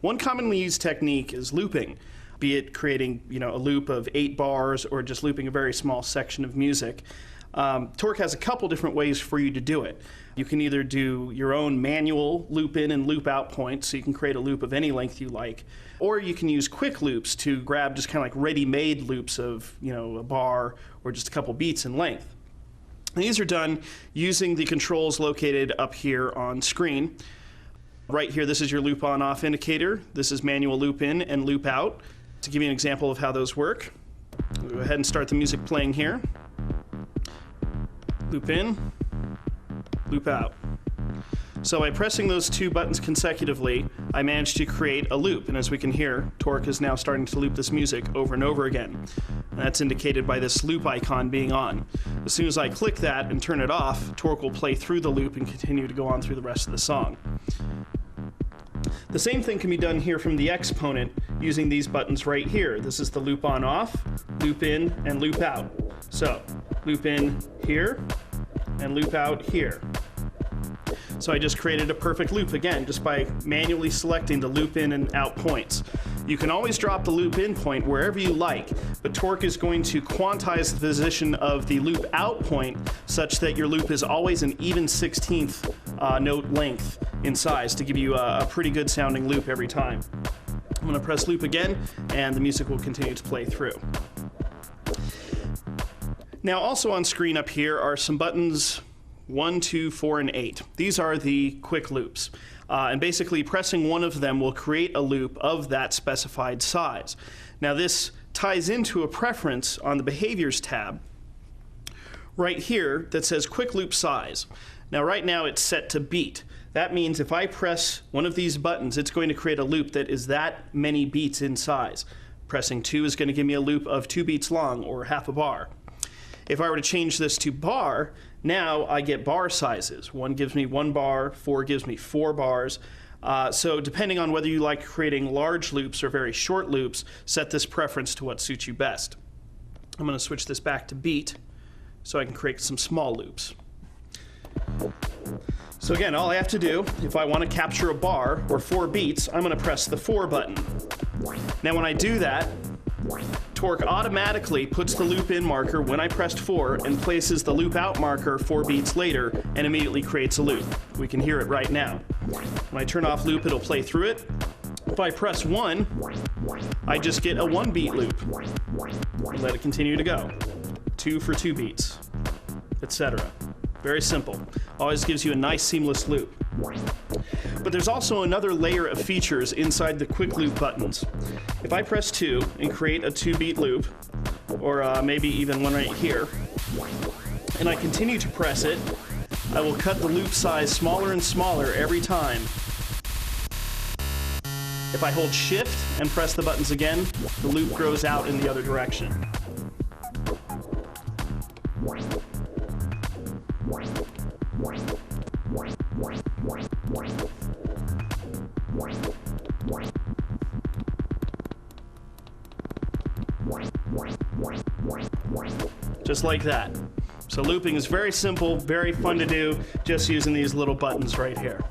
One commonly used technique is looping, be it creating a loop of 8 bars or just looping a very small section of music. Torq has a couple different ways for you to do it. You can either do your own manual loop in and loop out points, so you can create a loop of any length you like, or you can use quick loops to grab just kind of like ready-made loops of a bar or just a couple beats in length. And these are done using the controls located up here on screen. Right here, this is your loop on-off indicator. This is manual loop in and loop out. To give you an example of how those work, we'll go ahead and start the music playing here. Loop in, loop out. So by pressing those 2 buttons consecutively, I managed to create a loop. And as we can hear, Torq is now starting to loop this music over and over again. And that's indicated by this loop icon being on. As soon as I click that and turn it off, Torq will play through the loop and continue to go on through the rest of the song. The same thing can be done here from the exponent using these buttons right here. This is the loop on off, loop in, and loop out. So loop in here and loop out here. So I just created a perfect loop again just by manually selecting the loop in and out points. You can always drop the loop in point wherever you like, but Torq is going to quantize the position of the loop out point such that your loop is always an even 16th note length in size to give you a pretty good sounding loop every time. I'm going to press loop again and the music will continue to play through. Now also on screen up here are some buttons 1, 2, 4, and 8. These are the quick loops. And basically pressing one of them will create a loop of that specified size. Now this ties into a preference on the Behaviors tab right here that says quick loop size. Now right now it's set to beat. That means if I press one of these buttons, it's going to create a loop that is that many beats in size. Pressing 2 is going to give me a loop of 2 beats long, or half a bar. If I were to change this to bar, now I get bar sizes. 1 gives me 1 bar, 4 gives me 4 bars. So depending on whether you like creating large loops or very short loops, set this preference to what suits you best. I'm going to switch this back to beat so I can create some small loops. So again, all I have to do, if I want to capture a bar or 4 beats, I'm going to press the 4 button. Now when I do that, Torq automatically puts the loop in marker when I pressed 4 and places the loop out marker 4 beats later and immediately creates a loop. We can hear it right now. When I turn off loop, it'll play through it. If I press 1, I just get a 1 beat loop. Let it continue to go. 2 for 2 beats, etc. Very simple. Always gives you a nice seamless loop. But there's also another layer of features inside the quick loop buttons. If I press 2 and create a 2-beat loop, or maybe even one right here, and I continue to press it, I will cut the loop size smaller and smaller every time. If I hold Shift and press the buttons again, the loop grows out in the other direction. Just like that. So looping is very simple, very fun to do, just using these little buttons right here.